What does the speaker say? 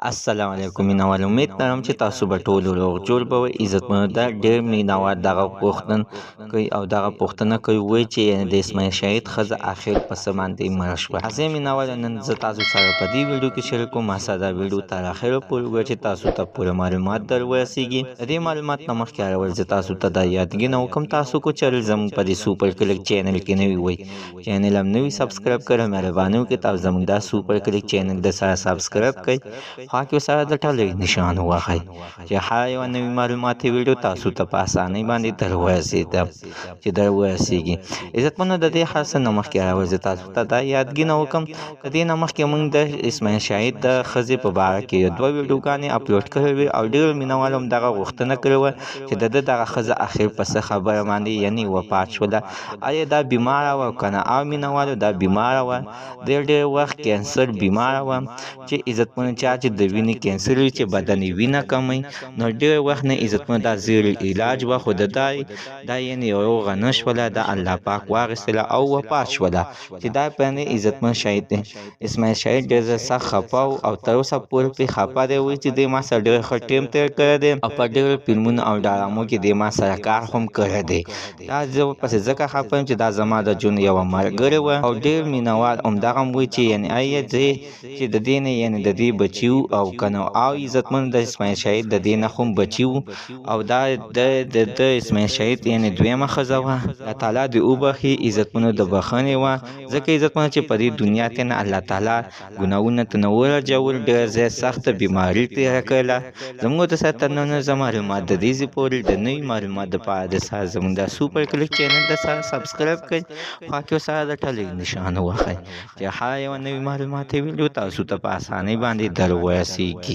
السلام علیکم مینوال امید لرم چې تاسو به ټول روغ جوړ به وئ عزتمنو دا ډېر مینوال دغه پوښتنه کوي او دغه پوښتنه کوي وایي چې د اسماعیل شهید ښځه اخر په څه باندې مړه شوه. حاضر مینوال نن زه تاسو سره په دې ویډیو کې شریک کوم. ما سره دا ویډیو تر اخره پورې وګورئ چې تاسو ته پوره معلومات در ورسیږي. د دې معلومات نه مخکې اول زه تاسو ته دا یادګینه وکړم تاسو کو چینل زموږ په دې سوپر کلیک چینل کې نوي وئ چینل هم نوي سبسکرایب کړئ مهرباني وکړئ تاسو زموږ دا سوپر کلیک چینل د سره سبسکرایب کړئ خوا کې سره د ټلې نشان ووهئ چې هر یوه نوې معلوماتي ویډیو تاسو ته په اسانۍ باندې در ورسیږي. عزتمنو د دې هر څه نه مخکې راوړئ زه تاسو ته دا یادګینه وکړم د دې نه مخکې موږ د اسماعیل شهید د ښځې په باره کې دوه ویډیوګانې اپلوډ کړې وې او ډېرو مینوالو هم دغه غوښتنه کړې وه چې د ده دغه ښځه اخر په څه خبره باندې یعنې وفات شوله آیا دا بیماره وه که نه. او مینوالو دا بیماره وه ډېر وخت کینسر بیماره وه چې عزتمنو چا چې د وینې کینسر وي چې بدن یې وینه کموي نو ډېر وخت نه عزتمنو دا زیړ علاج وه خو د دا یعنې روغه نه شوله د الله پاک واخیستله او وفات شوله چې دا باندې عزتمن شهید دی اسماعیل شهید ډېر سخت خفه او تر اوسه پورې پرې خفه دی وایي چې دی ما سره ډېر ښه ټیم تېر کړی دی او په ډېرو فلمونو او ډرامو کې دی ما سره کار هم کړی دی. دا زه پسې ځکه خفه یم چې دا زما د ژوند یوه ملګرې وه او ډېر مینوال همدغه هم وایي چې یعنې آیا زه چې د دې نه یعنې د دې بچي وو او که نه. او عزتمن د اسماعیل شهید د دې نه هم بچي وو او دا د اسماعیل شهید یعنې دویمه ښځه وه. الله تعالی دې وبخي عزتمنو د بخښنې وه ځکه عزتمنو چې په دې دنیا کې نه الله تعالی ګناهونه ترنه ورجول ډېر زیات سخته بیماري تېره کړله. زموږ د سره تر ننه زه معلومات د دې ځای پورې د نوي معلومات دپاره د سره زموږ دا سوپر کلیک چینل د سره سبسکرایب کړئ خوا کې سره د ټلې نشان ووهئ چې هر یوه نوي معلوماتي ویډیو تاسو ته په اسانۍ باندې در ورسیږي.